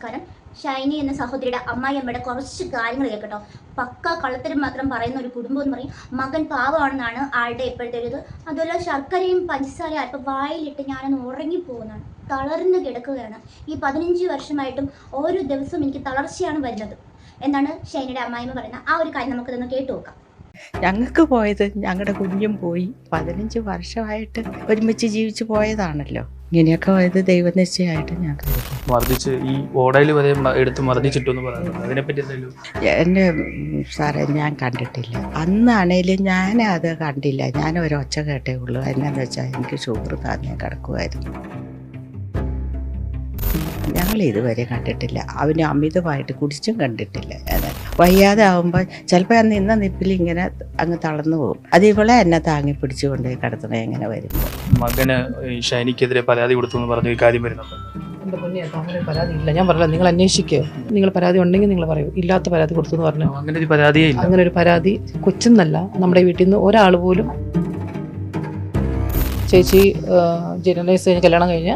നമസ്കാരം. ഷൈനി എന്ന സഹോദരിയുടെ അമ്മായിയമ്മയുടെ കുറച്ച് കാര്യങ്ങൾ കേൾക്കട്ടോ. പക്ക കള്ളത്തരം മാത്രം പറയുന്ന ഒരു കുടുംബം എന്ന് പറയും. മകൻ പാവമാണെന്നാണ് ആളുടെ ഇപ്പോഴത്തെ ഒരു ഇത്. അതുപോലെ ശർക്കരയും പഞ്ചസാരയും അല്പം വായിലിട്ട് ഞാനൊന്ന് ഉറങ്ങിപ്പോകുന്നതാണ്. തളർന്ന് കിടക്കുകയാണ്. ഈ 15 വർഷമായിട്ടും ഓരോ ദിവസവും എനിക്ക് തളർച്ചയാണ് വരുന്നത് എന്നാണ് ഷൈനിയുടെ അമ്മായിയമ്മ പറയുന്നത്. ആ ഒരു കാര്യം നമുക്കിതൊന്ന് കേട്ടു നോക്കാം. ഞങ്ങൾക്ക് പോയത് ഞങ്ങളുടെ കുഞ്ഞും പോയി. 15 വർഷമായിട്ട് ഒരുമിച്ച് ജീവിച്ചു പോയതാണല്ലോ. ഇങ്ങനെയൊക്കെ പോയത് ദൈവനിശ്ചയമായിട്ട് ഞാൻ മർദ്ദിച്ച് ഈ ഓടയിൽ വരെ എടുത്ത് മർദ്ദിച്ചിട്ടെന്ന് പറയുന്നത് അതിനെപ്പറ്റി എന്തെങ്കിലും? എൻ്റെ സാറേ ഞാൻ കണ്ടിട്ടില്ല. അന്നാണേലും ഞാൻ അത് കണ്ടില്ല. ഞാൻ ഒരു ഒച്ച കേട്ടേ ഉള്ളൂ. എന്നാന്ന് വെച്ചാൽ എനിക്ക് ഷുഗർ താന്നേ കിടക്കുമായിരുന്നു. ഞങ്ങൾ ഇതുവരെ കണ്ടിട്ടില്ല. അവന് അമിതമായിട്ട് കുടിച്ചും കണ്ടിട്ടില്ല. വയ്യാതെ ആകുമ്പോൾ ചിലപ്പോൾ അന്ന് ഇന്ന നിപ്പിൽ ഇങ്ങനെ അങ്ങ് തളർന്നു പോകും. അത് ഇവളെ എന്നെ താങ്ങി പിടിച്ചുകൊണ്ട് കിടത്തണേ എങ്ങനെ വരുമ്പോൾ. മകന് ഷൈനിക്കെതിരെ പരാതി കൊടുത്തു എന്ന് പറഞ്ഞ ഈ കാര്യം വരുന്നുണ്ട്. എൻ്റെ പൊന്നെ, അങ്ങനെ ഒരു പരാതി ഇല്ല. ഞാൻ പറഞ്ഞില്ല, നിങ്ങൾ അന്വേഷിക്കുക. നിങ്ങൾ പരാതി ഉണ്ടെങ്കിൽ നിങ്ങൾ പറയൂ. ഇല്ലാത്ത പരാതി കൊടുത്തു എന്ന് പറഞ്ഞു. അങ്ങനെ ഒരു പരാതിയേ ഇല്ല. അങ്ങനെ ഒരു പരാതി കൊച്ചെന്നല്ല, നമ്മുടെ വീട്ടിൽ നിന്ന് ഒരാൾ പോലും. ചേച്ചി ജേർണലിസ്റ്റ് കഴിഞ്ഞ് കല്യാണം കഴിഞ്ഞ്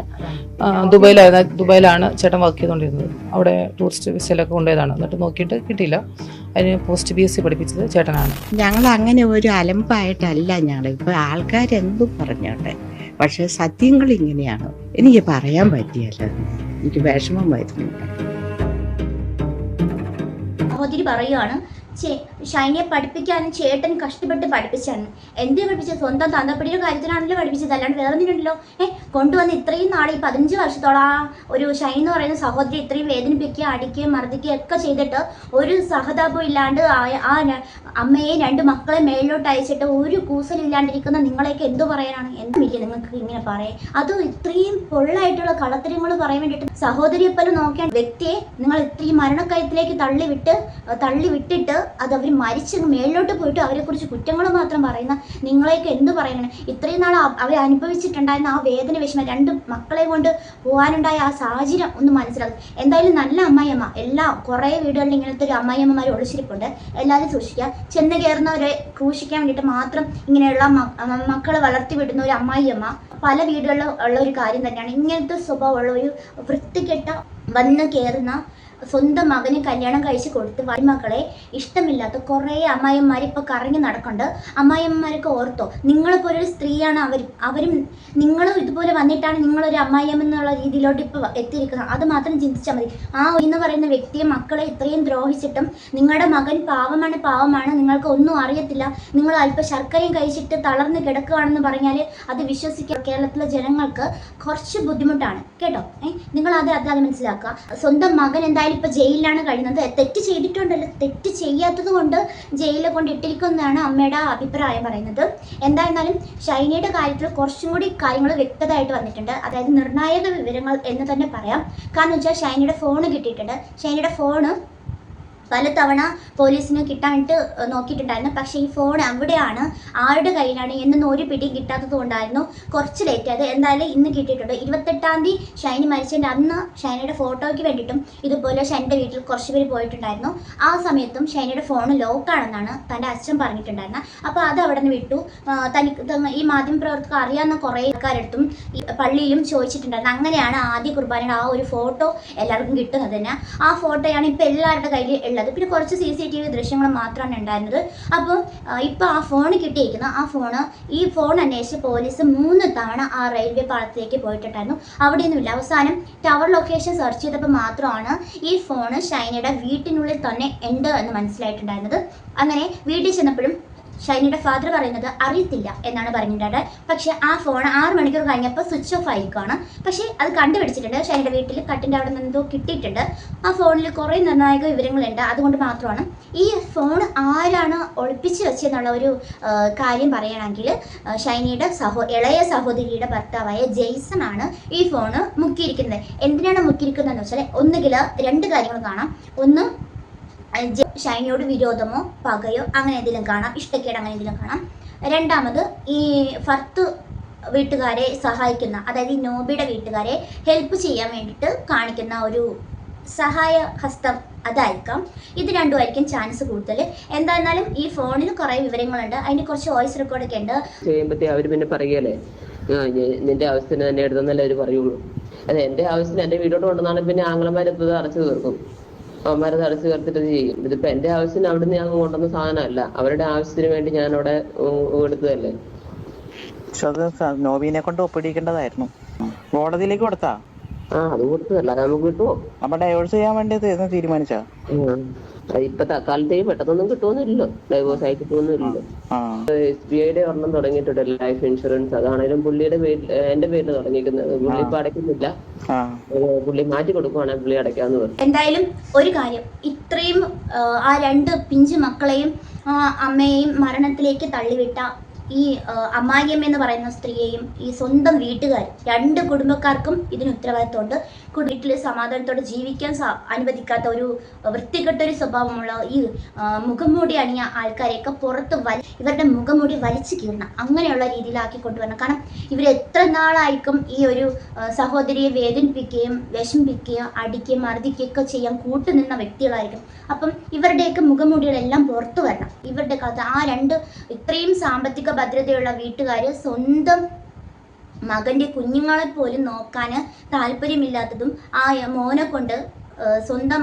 ദുബായിലാണ് ചേട്ടൻ വർക്ക് ചെയ്തുകൊണ്ടിരുന്നത്. അവിടെ ടൂറിസ്റ്റ് വിസയിലൊക്കെ കൊണ്ടുപോയതാണ്. എന്നിട്ട് നോക്കിയിട്ട് കിട്ടിയില്ല. അതിന് പോസ്റ്റ് BSc പഠിപ്പിച്ചത് ചേട്ടനാണ്. ഞങ്ങൾ അങ്ങനെ ഒരു അലമ്പായിട്ടല്ല ഞങ്ങൾ. ഇപ്പോൾ ആൾക്കാരെന്തും പറഞ്ഞോട്ടെ, പക്ഷെ സത്യങ്ങൾ ഇങ്ങനെയാണ്. എനിക്ക് പറയാൻ പറ്റിയല്ല. എനിക്ക് വിഷമം വരുന്നു. സഹോദരി പറയുകയാണ്, ഷൈനിയെ പഠിപ്പിക്കാനും ചേട്ടൻ കഷ്ടപ്പെട്ട് പഠിപ്പിച്ചാണ്. എന്ത് പഠിപ്പിച്ചത്? സ്വന്തം തന്തപ്പടിയുടെ കാര്യത്തിനാണല്ലോ പഠിപ്പിച്ചത്, അല്ലാണ്ട് വേറെ ഒന്നിനുണ്ടല്ലോ. കൊണ്ടുവന്ന് ഇത്രയും നാളെ ഈ 15 വർഷത്തോളം ആ ഒരു ഷൈനി എന്ന് പറയുന്ന സഹോദരി ഇത്രയും വേദനിപ്പിക്കുക, അടിക്കുകയും മർദ്ദിക്കുകയും ഒക്കെ ചെയ്തിട്ട് ഒരു സഹതാപം ഇല്ലാണ്ട് ആ അമ്മയെ 2 മക്കളെ മേളിലോട്ട് അയച്ചിട്ട് ഒരു കൂസലില്ലാണ്ടിരിക്കുന്ന നിങ്ങളെയൊക്കെ എന്തു പറയാനാണ്? എന്തുമില്ല നിങ്ങൾക്ക് ഇങ്ങനെ പറയാം. അതും ഇത്രയും പൊള്ളായിട്ടുള്ള കളത്തരങ്ങൾ പറയാൻ വേണ്ടിയിട്ട് സഹോദരിയെ പോലെ നോക്കിയാൽ വ്യക്തിയെ നിങ്ങൾ ഇത്രയും മരണക്കയത്തിലേക്ക് തള്ളിവിട്ടിട്ട് അത് അവർ മരിച്ച് മേളിലോട്ട് പോയിട്ട് അവരെക്കുറിച്ച് കുറ്റങ്ങൾ മാത്രം പറയുന്ന നിങ്ങളെയൊക്കെ എന്ത് പറയാനാണ്? ഇത്രയും നാൾ അവർ അനുഭവിച്ചിട്ടുണ്ടായിരുന്ന ആ വേദന വിഷമം, 2 മക്കളെ കൊണ്ട് പോകാനുണ്ടായ ആ സാഹചര്യം ഒന്ന് മനസ്സിലാക്കും. എന്തായാലും നല്ല അമ്മായിയമ്മ, എല്ലാം കുറേ വീടുകളിൽ ഇങ്ങനത്തെ ഒരു അമ്മായിയമ്മമാർ ഒളിച്ചിരിപ്പുണ്ട്. എല്ലാവരും സൂക്ഷിക്കുക. ചെന്ന് കയറുന്നവരെ ക്രൂശിക്കാൻ വേണ്ടിയിട്ട് മാത്രം ഇങ്ങനെയുള്ള മക്കളെ വളർത്തി വിടുന്ന ഒരു അമ്മായിയമ്മ പല വീടുകളിലും ഉള്ള ഒരു കാര്യം തന്നെയാണ്. ഇങ്ങനത്തെ സ്വഭാവമുള്ള ഒരു വൃത്തികെട്ട വന്ന് കയറുന്ന സ്വന്തം മകന് കല്യാണം കഴിച്ച് കൊടുത്ത് മക്കളെ ഇഷ്ടമില്ലാത്ത കുറേ അമ്മായിയന്മാർ ഇപ്പോൾ കറങ്ങി നടക്കുന്നുണ്ട്. അമ്മായിയമ്മമാരൊക്കെ ഓർത്തോ, നിങ്ങളിപ്പോൾ ഒരു സ്ത്രീയാണ്. അവരും നിങ്ങളും ഇതുപോലെ വന്നിട്ടാണ് നിങ്ങളൊരു അമ്മായിയമ്മ എന്നുള്ള രീതിയിലോട്ട് ഇപ്പോൾ എത്തിയിരിക്കുന്നത്. അത് മാത്രം ചിന്തിച്ചാൽ മതി. ആ എന്ന് പറയുന്ന വ്യക്തിയെ മക്കളെ ഇത്രയും ദ്രോഹിച്ചിട്ടും നിങ്ങളുടെ മകൻ പാവമാണ്, നിങ്ങൾക്ക് ഒന്നും അറിയത്തില്ല, നിങ്ങൾ അല്പം ശർക്കരയും കഴിച്ചിട്ട് തളർന്ന് കിടക്കുകയാണെന്ന് പറഞ്ഞാൽ അത് വിശ്വസിക്കുക കേരളത്തിലെ ജനങ്ങൾക്ക് കുറച്ച് ബുദ്ധിമുട്ടാണ് കേട്ടോ. നിങ്ങൾ അത് മനസ്സിലാക്കുക. സ്വന്തം മകൻ എന്തായാലും ഇപ്പൊ ജയിലിലാണ് കഴിയുന്നത്. തെറ്റ് ചെയ്തിട്ടുണ്ടല്ലോ, തെറ്റ് ചെയ്യാത്തത് കൊണ്ട് ജയിലിൽ കൊണ്ട് ഇട്ടിരിക്കുന്നതാണ് അമ്മയുടെ അഭിപ്രായം പറയുന്നത്. എന്തായിരുന്നാലും ഷൈനിയുടെ കാര്യത്തിൽ കുറച്ചും കൂടി കാര്യങ്ങൾ വ്യക്തമായിട്ട് വന്നിട്ടുണ്ട്. അതായത് നിർണായക വിവരങ്ങൾ എന്ന് തന്നെ പറയാം. കാരണം വെച്ചാൽ ഷൈനിയുടെ ഫോണ് കിട്ടിയിട്ടുണ്ട്. ഷൈനിയുടെ ഫോണ് പലതവണ പോലീസിന് കിട്ടാനായിട്ട് നോക്കിയിട്ടുണ്ടായിരുന്നു. പക്ഷേ ഈ ഫോൺ എവിടെയാണ്, ആരുടെ കയ്യിലാണ് എന്നൊന്നും ഒരു പിടിയും കിട്ടാത്തത് കൊണ്ടായിരുന്നു കുറച്ച് ലേറ്റ് ആയത്. എന്തായാലും ഇന്ന് കിട്ടിയിട്ടുണ്ട്. 28-ാം തീയതി ഷൈനി മരിച്ചതിൻ്റെ അന്ന് ഷൈനിയുടെ ഫോട്ടോയ്ക്ക് വേണ്ടിയിട്ടും ഇതുപോലെ ഷൈനിയുടെ വീട്ടിൽ കുറച്ച് പേര് പോയിട്ടുണ്ടായിരുന്നു. ആ സമയത്തും ഷൈനിയുടെ ഫോൺ ലോക്കാണെന്നാണ് തൻ്റെ അച്ഛൻ പറഞ്ഞിട്ടുണ്ടായിരുന്നത്. അപ്പോൾ അത് അവിടെ നിന്ന് വിട്ടു. ഈ മാധ്യമപ്രവർത്തകർ അറിയാവുന്ന കുറേ ആൾക്കാരെടുത്തും ഈ പള്ളിയിലും ചോദിച്ചിട്ടുണ്ടായിരുന്നു. അങ്ങനെയാണ് ആദ്യ കുർബാനയുടെ ആ ഒരു ഫോട്ടോ എല്ലാവർക്കും കിട്ടുന്നത് തന്നെ. ആ ഫോട്ടോയാണ് ഇപ്പോൾ എല്ലാവരുടെ കയ്യിൽ ഉള്ളത്. പിന്നെ കുറച്ച് CCTV ദൃശ്യങ്ങൾ മാത്രമാണ് ഉണ്ടായിരുന്നത്. അപ്പോൾ ഇപ്പോൾ ആ ഫോൺ കിട്ടിയിരിക്കുന്ന ഈ ഫോൺ അന്വേഷിച്ച് പോലീസ് 3 തവണ ആ റെയിൽവേ പാളത്തിലേക്ക് പോയിട്ടുണ്ടായിരുന്നു. അവിടെയൊന്നുമില്ല. അവസാനം ടവർ ലൊക്കേഷൻ സെർച്ച് ചെയ്തപ്പോൾ മാത്രമാണ് ഈ ഫോണ് ഷൈനിയുടെ വീട്ടിനുള്ളിൽ തന്നെ ഉണ്ട് എന്ന് മനസ്സിലായിട്ടുണ്ടായിരുന്നത്. അങ്ങനെ വീട്ടിൽ ചെന്നപ്പോഴും ഷൈനിയുടെ ഫാദർ പറയുന്നത് അറിയത്തില്ല എന്നാണ് പറഞ്ഞിട്ടുള്ളത്. പക്ഷേ ആ ഫോൺ 6 മണിക്കൂർ കഴിഞ്ഞപ്പോൾ സ്വിച്ച് ഓഫ് ആയിരിക്കുകയാണ്. പക്ഷേ അത് കണ്ടുപിടിച്ചിട്ടുണ്ട്. ഷൈനിയുടെ വീട്ടിൽ കട്ടിൻ്റെ അവിടെ നിന്ന് എന്തോ കിട്ടിയിട്ടുണ്ട്. ആ ഫോണിൽ കുറേ നിർണായക വിവരങ്ങളുണ്ട്. അതുകൊണ്ട് മാത്രമാണ് ഈ ഫോൺ ആരാണ് ഒളിപ്പിച്ച് വെച്ചെന്നുള്ള ഒരു കാര്യം പറയുകയാണെങ്കിൽ ഷൈനിയുടെ ഇളയ സഹോദരിയുടെ ഭർത്താവായ ജെയ്സൺ ആണ് ഈ ഫോണ് മുക്കിയിരിക്കുന്നത്. എന്തിനാണ് മുക്കിയിരിക്കുന്നതെന്ന് വെച്ചാൽ ഒന്നുകിൽ 2 കാര്യങ്ങൾ കാണാം. ഒന്ന്, ഷൈനിയോട് വിരോധമോ പകയോ അങ്ങനെ എന്തെങ്കിലും കാണാം, ഇഷ്ടക്കേട് അങ്ങനെ എന്തെങ്കിലും കാണാം. രണ്ടാമത് ഈ ഫർത്ത് വീട്ടുകാരെ സഹായിക്കുന്ന, അതായത് ഈ നോബിയുടെ വീട്ടുകാരെ ഹെൽപ്പ് ചെയ്യാൻ വേണ്ടിയിട്ട് കാണിക്കുന്ന ഒരു സഹായ ഹസ്തം, അതായിരിക്കാം. ഇത് രണ്ടുമായിരിക്കും ചാൻസ് കൂടുതൽ. എന്തായിരുന്നാലും ഈ ഫോണിൽ കുറേ വിവരങ്ങളുണ്ട്. അതിന് കുറച്ച് വോയിസ് റെക്കോർഡൊക്കെ ഉണ്ട്. ചെയ്യുമ്പോഴത്തേ അവർ പിന്നെ പറയുകയല്ലേ നിന്റെ ആവശ്യത്തിന് തന്നെ എടുത്തെന്നല്ലേ അവര് പറയുള്ളൂ. അതെ, എന്റെ ആവശ്യത്തിന് എന്റെ വീട്ടോട്ട് കൊണ്ടുവന്നാണ് പിന്നെ ആംഗ്ലമാരെത്തത് അടച്ചു തീർക്കും. അവന്മാരത് അടച്ചു തീർത്തിട്ട് ഇത് ചെയ്യും. ഇതിപ്പോ എന്റെ ആവശ്യത്തിന് അവിടുന്ന് ഞാൻ കൊണ്ടുവന്ന സാധനമല്ല, അവരുടെ ആവശ്യത്തിന് വേണ്ടി ഞാൻ അവിടെ എടുത്തതല്ലേ. പക്ഷെ അത് നോബീനെ കൊണ്ട് ഒപ്പിടിക്കേണ്ടതായിരുന്നു. കോടതിയിലേക്ക് കൊടുത്താ? അത് കൊടുത്തതല്ല, അത് നമുക്ക് കിട്ടുമോ? അപ്പൊ ഡൈവോഴ്സ് ചെയ്യാൻ വേണ്ടിയത് എന്ന് തീരുമാനിച്ചാ? ഇപ്പൊ തൽക്കാലത്തേക്ക് പെട്ടെന്നൊന്നും കിട്ടുമെന്നില്ലല്ലോ, ഡൈവോഴ്സ് ആയി കിട്ടുമെന്നില്ലല്ലോ. SBIയുടെ ഒരെണ്ണം തുടങ്ങിയിട്ടുണ്ട്, ലൈഫ് ഇൻഷുറൻസ്. അതാണേലും പുള്ളിയുടെ പേരിൽ, എന്റെ പേരിൽ തുടങ്ങിയിരിക്കുന്നത്. പുള്ളി ഇപ്പൊ അടയ്ക്കുന്നില്ല, പുള്ളി മാറ്റി കൊടുക്കുവാണെങ്കിൽ പുള്ളി അടയ്ക്കാന്ന് പറഞ്ഞു. എന്തായാലും ഒരു കാര്യം, ഇത്രയും ആ 2 പിഞ്ചു മക്കളെയും അമ്മയെയും മരണത്തിലേക്ക് തള്ളിവിട്ട ഈ അമ്മായിയമ്മ എന്ന് പറയുന്ന സ്ത്രീയെയും ഈ സ്വന്തം വീട്ടുകാർ 2 കുടുംബക്കാർക്കും ഇതിന് ഉത്തരവാദിത്തമുണ്ട്. വീട്ടിൽ സമാധാനത്തോടെ ജീവിക്കാൻ അനുവദിക്കാത്ത ഒരു വൃത്തികെട്ടൊരു സ്വഭാവമുള്ള ഈ മുഖംമൂടി അണിയ ആൾക്കാരെയൊക്കെ പുറത്ത് ഇവരുടെ മുഖംമൂടി വലിച്ചു കീറണം, അങ്ങനെയുള്ള രീതിയിലാക്കി കൊണ്ടുവരണം. കാരണം ഇവർ എത്ര നാളായിരിക്കും ഈ ഒരു സഹോദരിയെ വേദനിപ്പിക്കുകയും വിഷമിപ്പിക്കുകയും അടിക്കുകയും മർദ്ദിക്കുകയൊക്കെ ചെയ്യാൻ കൂട്ടുനിന്ന വ്യക്തികളായിരിക്കും. അപ്പം ഇവരുടെയൊക്കെ മുഖംമൂടികളെല്ലാം പുറത്തു വരണം. ഇവരുടെ കഥ ആ 2 ഇത്രയും സാമ്പത്തിക ഭദ്രതയുള്ള വീട്ടുകാർ സ്വന്തം മകൻ്റെ കുഞ്ഞുങ്ങളെ പോലും നോക്കാൻ താല്പര്യമില്ലാത്തതും ആ മോനെ കൊണ്ട് സ്വന്തം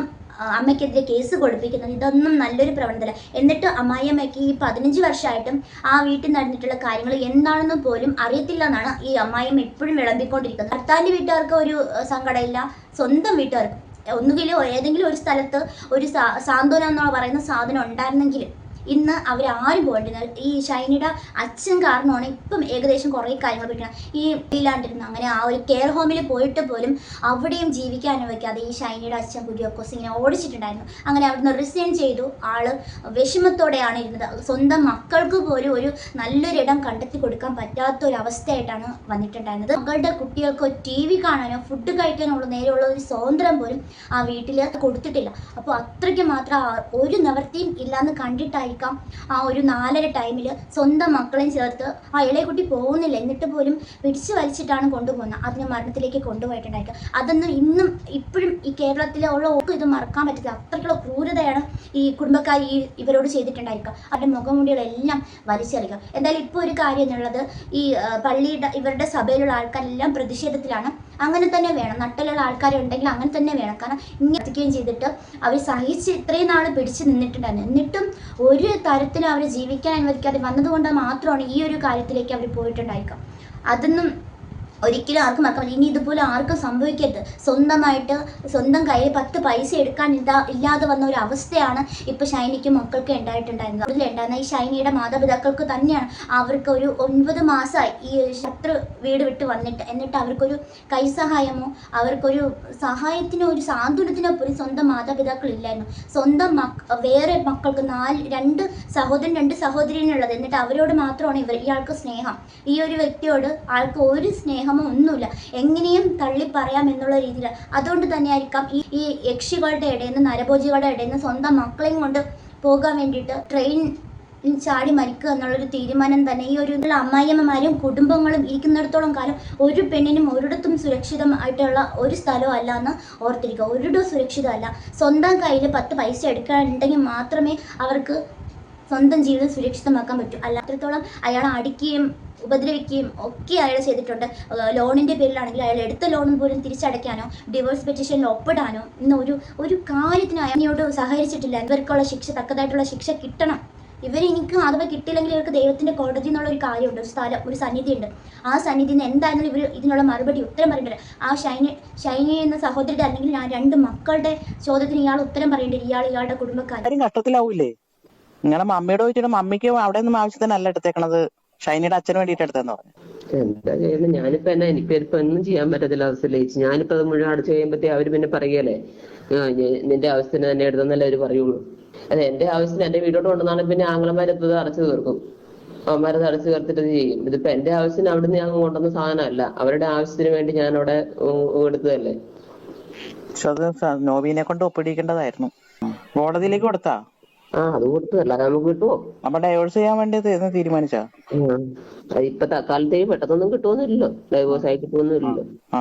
അമ്മയ്ക്കെതിരെ കേസ് കൊടുപ്പിക്കുന്നത്, ഇതൊന്നും നല്ലൊരു പ്രവണതയല്ല. എന്നിട്ട് അമ്മായിയമ്മയ്ക്ക് ഈ 15 വർഷമായിട്ടും ആ വീട്ടിൽ നടന്നിട്ടുള്ള കാര്യങ്ങൾ എന്താണെന്ന് പോലും അറിയത്തില്ല എന്നാണ് ഈ അമ്മായിയമ്മ ഇപ്പോഴും വിളമ്പിക്കൊണ്ടിരിക്കുന്നത്. ഭർത്താവിൻ്റെ വീട്ടുകാർക്ക് ഒരു സങ്കടമില്ല, സ്വന്തം വീട്ടുകാർക്ക് ഒന്നുകിലും ഏതെങ്കിലും ഒരു സ്ഥലത്ത് ഒരു സാന്ത്വനം എന്ന് പറയുന്ന സാധനം ഉണ്ടായിരുന്നെങ്കിൽ ഇന്ന് അവരാരും പോകേണ്ടത്. ഈ ഷൈനിയുടെ അച്ഛൻ കാരണമാണ് ഇപ്പം ഏകദേശം കുറേ കാര്യങ്ങൾ പറ്റുന്നത്. ഈ ഇല്ലാണ്ടിരുന്നു അങ്ങനെ ആ ഒരു കെയർ ഹോമിൽ പോയിട്ട് പോലും അവിടെയും ജീവിക്കാൻ അനുവദിക്കാതെ ഈ ഷൈനിയുടെ അച്ഛൻ കുര്യാക്കോസ് ഇങ്ങനെ ഓടിച്ചിട്ടുണ്ടായിരുന്നു. അങ്ങനെ അവിടുന്ന് റിസൈൻ ചെയ്തു. ആള് വിഷമത്തോടെയാണ് ഇരുന്നത്. സ്വന്തം മക്കൾക്ക് പോലും ഒരു നല്ലൊരിടം കണ്ടെത്തി കൊടുക്കാൻ പറ്റാത്തൊരവസ്ഥയായിട്ടാണ് വന്നിട്ടുണ്ടായിരുന്നത്. മകളുടെ കുട്ടികൾക്ക് TV കാണാനോ ഫുഡ് കഴിക്കാനുള്ള നേരെയുള്ള ഒരു സ്വാതന്ത്ര്യം പോലും ആ വീട്ടിൽ കൊടുത്തിട്ടില്ല. അപ്പോൾ അത്രയ്ക്ക് മാത്രം ഒരു നിവൃത്തിയും ഇല്ലാന്ന് കണ്ടിട്ടായി ആ ഒരു 4:30 ടൈമിൽ സ്വന്തം മക്കളെയും ചേർത്ത് ആ ഇളയക്കുട്ടി പോകുന്നില്ല, എന്നിട്ട് പോലും പിടിച്ചു വലിച്ചിട്ടാണ് കൊണ്ടുപോകുന്നത്. അതിന് മരണത്തിലേക്ക് കൊണ്ടുപോയിട്ടുണ്ടായിരിക്കും. അതൊന്നും ഇന്നും ഇപ്പോഴും ഈ കേരളത്തിലെ ഉള്ള ഇത് മറക്കാൻ പറ്റില്ല. അത്രയ്ക്കുള്ള ക്രൂരതയാണ് ഈ കുടുംബക്കാർ ഇവരോട് ചെയ്തിട്ടുണ്ടായിരിക്കുക. അവരുടെ മുഖംമൂടികളെല്ലാം വലിച്ചെറിയുക. എന്തായാലും ഇപ്പോൾ ഒരു കാര്യം എന്നുള്ളത്, ഈ പള്ളിയുടെ ഇവരുടെ സഭയിലുള്ള ആൾക്കാരെല്ലാം പ്രതിഷേധത്തിലാണ്. അങ്ങനെ തന്നെ വേണം, നട്ടിലുള്ള ആൾക്കാരുണ്ടെങ്കിൽ അങ്ങനെ തന്നെ വേണം. കാരണം ഇങ്ങനെ എത്തിക്കുകയും ചെയ്തിട്ട് അവർ സഹിച്ച് ഇത്രയും നാൾ പിടിച്ചു നിന്നിട്ടുണ്ടായിരുന്നു. എന്നിട്ടും ഒരു തരത്തിലും അവരെ ജീവിക്കാൻ അനുവദിക്കാതെ വന്നതുകൊണ്ട് മാത്രമാണ് ഈ ഒരു കാര്യത്തിലേക്ക് അവർ പോയിട്ടുണ്ടായിരിക്കുക. അതൊന്നും ഒരിക്കലും ആർക്കും മറക്കാൻ പറ്റില്ല. ഇനി ഇതുപോലെ ആർക്കും സംഭവിക്കരുത്. സ്വന്തം കയ്യിൽ 10 പൈസ എടുക്കാൻ ഇല്ലാതെ വന്ന ഒരു അവസ്ഥയാണ് ഇപ്പോൾ ഷൈനിക്കും മക്കൾക്ക് ഉണ്ടായിട്ടുണ്ടായിരുന്നത്. അതിലുണ്ടായിരുന്ന ഈ ഷൈനിയുടെ മാതാപിതാക്കൾക്ക് തന്നെയാണ്. അവർക്ക് ഒരു 9 മാസമായി ഈ ശത്രു വീട് വിട്ട് വന്നിട്ട്. എന്നിട്ട് അവർക്കൊരു കൈസഹായമോ അവർക്കൊരു സഹായത്തിനോ ഒരു സാന്ത്വനത്തിനോ പോലും സ്വന്തം മാതാപിതാക്കൾ ഇല്ലായിരുന്നു. സ്വന്തം വേറെ മക്കൾക്ക് 2 സഹോദരൻ 2 സഹോദരിനുള്ളത്. എന്നിട്ട് അവരോട് മാത്രമാണ് ഇയാൾക്ക് സ്നേഹം. ഈ ഒരു വ്യക്തിയോട് ആൾക്ക് ഒരു സ്നേഹമോ ഒന്നുമില്ല. എങ്ങനെയും തള്ളി പറയാം എന്നുള്ള രീതിയിൽ. അതുകൊണ്ട് തന്നെയായിരിക്കാം ഈ യക്ഷികളുടെ ഇടയിൽ നിന്ന് നരഭോജികളുടെ ഇടയിൽ നിന്ന് സ്വന്തം മക്കളെയും കൊണ്ട് പോകാൻ വേണ്ടിയിട്ട് ട്രെയിൻ ചാടി മരിക്കുക എന്നുള്ളൊരു തീരുമാനം തന്നെ ഈ ഒരു അമ്മായിയമ്മമാരും കുടുംബങ്ങളും ഇരിക്കുന്നിടത്തോളം കാലം ഒരു പെണ്ണിനും ഒരിടത്തും സുരക്ഷിതമായിട്ടുള്ള ഒരു സ്ഥലവും അല്ല എന്ന് ഓർത്തിരിക്കുക. ഒരിടവും സുരക്ഷിതമല്ല. സ്വന്തം കയ്യിൽ 10 പൈസ എടുക്കാനുണ്ടെങ്കിൽ മാത്രമേ അവർക്ക് സ്വന്തം ജീവിതം സുരക്ഷിതമാക്കാൻ പറ്റൂ. അല്ലാത്തത്തോളം അയാൾ അടിക്കുകയും ഉപദ്രവിക്കുകയും ഒക്കെ അയാൾ ചെയ്തിട്ടുണ്ട്. ലോണിൻ്റെ പേരിലാണെങ്കിൽ അയാൾ എടുത്ത ലോൺ പോലും തിരിച്ചടയ്ക്കാനോ ഡിവോഴ്സ് പെറ്റീഷനിൽ ഒപ്പിടാനോ ഇന്ന് ഒരു കാര്യത്തിനും അയാളോട് സഹകരിച്ചിട്ടില്ല. ഇവർക്കുള്ള ശിക്ഷ, തക്കതായിട്ടുള്ള ശിക്ഷ കിട്ടണം. എനിക്ക് അഥവാ കിട്ടിയില്ലെങ്കിൽ ഇവർക്ക് ദൈവത്തിൻ്റെ കോടതി എന്നുള്ള ഒരു കാര്യമുണ്ട്, ഒരു സ്ഥലം, ഒരു സന്നിധിയുണ്ട്. ആ സന്നിധിയിൽ നിന്ന് എന്തായാലും ഇവർ ഇതിനുള്ള മറുപടി ഉത്തരം പറയേണ്ടത്. ആ ഷൈനി എന്ന സഹോദരിയുടെ അല്ലെങ്കിൽ ആ 2 മക്കളുടെ ചോദ്യത്തിന് ഇയാൾ ഉത്തരം പറയേണ്ടത്. ഇയാളുടെ കുടുംബക്കാരും കഷ്ടത്തിലാവൂലേ? നിങ്ങളുടെ മമ്മിയോട് ചോദിച്ചിട്ട് മമ്മിക്ക് അവിടെ ഒന്നും ആവശ്യത്തിനല്ല എടുത്തേക്കണത്, ഷൈനിയുടെ അച്ഛന് വേണ്ടിയിട്ട് എടുത്തെന്ന് പറഞ്ഞു. എന്താ ചെയ്യുന്നത്? എനിക്കിപ്പോ ഒന്നും ചെയ്യാൻ പറ്റത്തില്ല അവസ്ഥയിലേക്ക്. ഞാനിപ്പോ അത് മുഴുവൻ അടച്ചു കഴിയുമ്പത്തേ അവര് പിന്നെ പറയല്ലേ, നിന്റെ ആവശ്യത്തിന് തന്നെ എടുത്തെന്നല്ലേ അവര് പറയുള്ളൂ. അതെ, എന്റെ ആവശ്യത്തിന് എന്റെ വീട്ടോട്ട് കൊണ്ടുവന്നാണ് പിന്നെ ആംഗ്ലമാരെത്തത് അടച്ചു തീർക്കും. അവന്മാരത് അടച്ചു തീർത്തിട്ട് ഇത് ചെയ്യും. ഇതിപ്പോ എന്റെ ആവശ്യത്തിന് അവിടുന്ന് ഞാൻ കൊണ്ടുവന്ന സാധനമല്ല, അവരുടെ ആവശ്യത്തിന് വേണ്ടി ഞാൻ അവിടെ എടുത്തതല്ലേ. പക്ഷെ അത് നോബീനെ കൊണ്ട് ഒപ്പിടിക്കേണ്ടതായിരുന്നു. കോടതിയിലേക്ക് കൊടുത്താ? അത് കൊടുത്തു, അല്ലാതെ നമുക്ക് കിട്ടുമോ? അപ്പൊ ഡൈവോഴ്സ് ചെയ്യാൻ വേണ്ടി തീരുമാനിച്ചാ? ഇപ്പൊ തൽക്കാലത്തേക്ക് പെട്ടെന്നൊന്നും കിട്ടുമെന്നില്ലല്ലോ, ഡൈവോഴ്സ് ആയി കിട്ടുമെന്നില്ലല്ലോ. ആ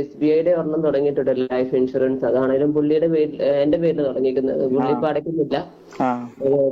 SBIയുടെ ഒരെണ്ണം തുടങ്ങിയിട്ടുണ്ട്, ലൈഫ് ഇൻഷുറൻസ്. അതാണേലും പുള്ളിയുടെ പേരിൽ, എന്റെ പേരിൽ തുടങ്ങിയിരിക്കുന്നത്. പുള്ളി ഇപ്പൊ അടയ്ക്കുന്നില്ല, ആ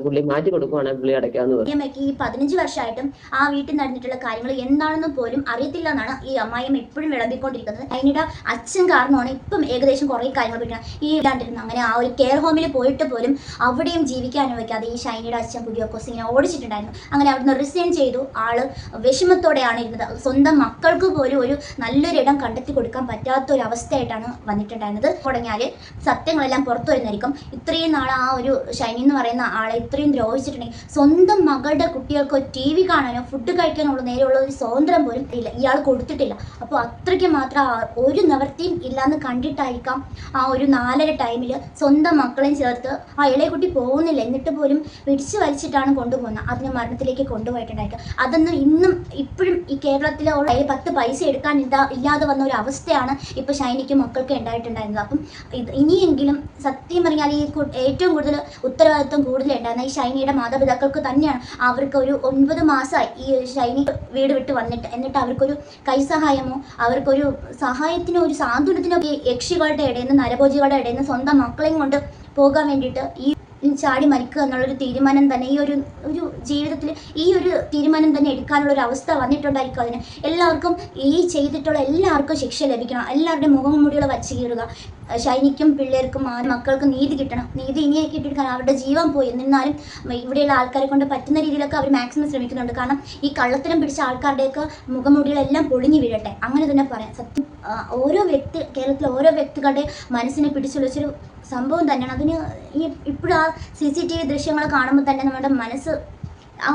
പുള്ളി മാറ്റി കൊടുക്കുവാണെങ്കിൽ പുള്ളി അടയ്ക്കാന്ന് പറഞ്ഞു. അമ്മയ്ക്ക് ഈ 15 വർഷമായിട്ടും ആ വീട്ടിൽ നടന്നിട്ടുള്ള കാര്യങ്ങൾ എന്താണെന്ന് പോലും അറിയത്തില്ല എന്നാണ് ഈ അമ്മായിയമ്മ എപ്പോഴും വിളമ്പിക്കൊണ്ടിരിക്കുന്നത്. അതിനിടെ അച്ഛൻ കാരണമാണ് ഇപ്പം ഏകദേശം കുറേ കാര്യങ്ങൾ പറ്റുന്നത്. ഈ ഇല്ലാണ്ടിരുന്നു അങ്ങനെ ആ ഒരു കെയർ ഹോമിൽ പോയിട്ട് പോലും അവിടെയും ജീവിക്കാൻ അനുവദിക്കാതെ ഈ ഷൈനിയുടെ അച്ഛൻ കുര്യാക്കോസ് ഇങ്ങനെ ഓടിച്ചിട്ടുണ്ടായിരുന്നു. അങ്ങനെ അവിടുന്ന് റിസൈൻ ചെയ്തു. ആള് വിഷമത്തോടെയാണ് ഇരുന്നത്. സ്വന്തം മക്കൾക്ക് പോലും ഒരു നല്ലൊരു ഇടം കണ്ടെത്തി കൊടുക്കാൻ പറ്റാത്ത ഒരു അവസ്ഥയായിട്ടാണ് വന്നിട്ടുണ്ടായിരുന്നത്. തുടങ്ങിയാൽ സത്യങ്ങളെല്ലാം പുറത്തു വരുന്നതായിരിക്കും. ഇത്രയും നാൾ ആ ഒരു ഷൈനി എന്ന് പറയുന്ന ആളെ ഇത്രയും ദ്രോഹിച്ചിട്ടുണ്ടെങ്കിൽ സ്വന്തം മകളുടെ കുട്ടികൾക്ക് TV കാണാനോ ഫുഡ് കഴിക്കാനുള്ള നേരെയുള്ള ഒരു സ്വാതന്ത്ര്യം പോലും ഇല്ല, ഇയാൾ കൊടുത്തിട്ടില്ല. അപ്പോൾ അത്രയ്ക്ക് മാത്രം ഒരു നിവൃത്തിയും ഇല്ലാന്ന് കണ്ടിട്ടായിരിക്കാം ആ ഒരു 4:30 ടൈമിൽ സ്വന്തം മക്കളെയും ചേർത്ത് ആ ഇളയ കുട്ടി പോകുന്നില്ല എന്നിട്ട് പോലും പിടിച്ചു വലിച്ചിട്ടാണ് കൊണ്ടുപോകുന്നത്. അതിനെ മരണത്തിലേക്ക് കൊണ്ടുപോയിട്ടുണ്ടായിരിക്കും. അതൊന്നും ഇന്നും ഇപ്പോഴും ഈ കേരളത്തിലെ 10 പൈസ എടുക്കാൻ ഇല്ലാതെ വന്ന ഒരു അവസ്ഥയാണ് ഇപ്പോൾ ഷൈനിക്കും മക്കൾക്കും ഉണ്ടായിട്ടുണ്ടായിരുന്നത്. അപ്പം ഇനിയെങ്കിലും സത്യം പറഞ്ഞാൽ ഈ ഏറ്റവും കൂടുതൽ ഉത്തരവാദിത്വം കൂടുതലുണ്ടായിരുന്ന ഈ ഷൈനിയുടെ മാതാപിതാക്കൾക്ക് തന്നെയാണ്. അവർക്ക് ഒരു 9 മാസമായി ഈ ഷൈനി വീട് വിട്ട് വന്നിട്ട്. എന്നിട്ട് അവർക്കൊരു കൈസഹായമോ അവർക്കൊരു സഹായത്തിനോ ഒരു സാന്ത്വനത്തിനോ ഈ യക്ഷികളുടെ ഇടയിൽ നിന്ന് നരഭോജികളുടെ ഇടയിൽ നിന്ന് സ്വന്തം മക്കളെയും കൊണ്ട് പോകാൻ വേണ്ടിയിട്ട് ഈ ചാടി മരിക്കുക എന്നുള്ളൊരു തീരുമാനം തന്നെ ഈ ഒരു ജീവിതത്തിൽ ഈ ഒരു തീരുമാനം തന്നെ എടുക്കാനുള്ള ഒരു അവസ്ഥ വന്നിട്ടുണ്ടായിരിക്കും. അതിന് എല്ലാവർക്കും ഈ ചെയ്തിട്ടുള്ള എല്ലാവർക്കും ശിക്ഷ ലഭിക്കണം. എല്ലാവരുടെയും മുഖംമൂടികൾ വച്ച് കീറുക. ഷൈനിക്കും പിള്ളേർക്കും മക്കൾക്ക് നീതി കിട്ടണം. നീതി ഇനിയെ കിട്ടിയെടുക്കാൻ അവരുടെ ജീവൻ പോയി. എന്നിരുന്നാലും ഇവിടെയുള്ള ആൾക്കാരെ കൊണ്ട് പറ്റുന്ന രീതിയിലൊക്കെ അവർ മാക്സിമം ശ്രമിക്കുന്നുണ്ട്. കാരണം ഈ കള്ളത്തരം പിടിച്ച ആൾക്കാരുടെയൊക്കെ മുഖംമൂടികളെല്ലാം പൊളിഞ്ഞു വീഴട്ടെ, അങ്ങനെ തന്നെ പറയാം. സത്യം കേരളത്തിലെ ഓരോ വ്യക്തികളുടെ മനസ്സിനെ പിടിച്ചുലച്ചൊരു സംഭവം തന്നെയാണ്. അതിന് ഇപ്പോഴും ആ CCTV ദൃശ്യങ്ങൾ കാണുമ്പോൾ തന്നെ നമ്മുടെ മനസ്സ് ആ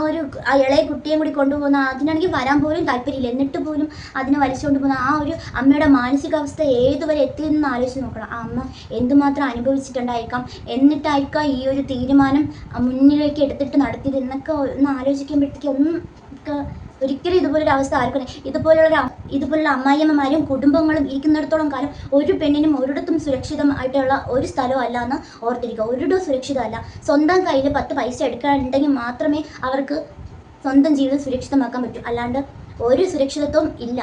ഇളയ കുട്ടിയെ കൂടി കൊണ്ടുപോകുന്ന അതിനാണെങ്കിൽ വരാൻ പോലും താല്പര്യമില്ല, എന്നിട്ട് പോലും അതിനെ വലിച്ചുകൊണ്ട് പോകുന്ന ആ ഒരു അമ്മയുടെ മാനസികാവസ്ഥ ഏതുവരെ എത്തിയെന്ന് ആലോചിച്ച് നോക്കണം. ആ അമ്മ എന്തുമാത്രം അനുഭവിച്ചിട്ടുണ്ടായിരിക്കാം, എന്നിട്ടായിരിക്കാം ഈ ഒരു തീരുമാനം മുന്നിലേക്ക് എടുത്തിട്ട് നടത്തിയത് എന്നൊക്കെ ഒന്ന് ആലോചിക്കുമ്പോഴത്തേക്കും ഒരിക്കലും ഇതുപോലൊരു അവസ്ഥ ആർക്കും ഇതുപോലുള്ള അമ്മായിയമ്മമാരും കുടുംബങ്ങളും ഇരിക്കുന്നിടത്തോളം കാലം ഒരു പെണ്ണിനും ഒരിടത്തും സുരക്ഷിതമായിട്ടുള്ള ഒരു സ്ഥലവും അല്ല എന്ന് ഓർത്തിരിക്കുക. ഒരിടവും സുരക്ഷിതമല്ല. സ്വന്തം കയ്യിൽ 10 പൈസ എടുക്കാനുണ്ടെങ്കിൽ മാത്രമേ അവർക്ക് സ്വന്തം ജീവിതം സുരക്ഷിതമാക്കാൻ പറ്റൂ. അല്ലാണ്ട് ഒരു സുരക്ഷിതത്വം ഇല്ല.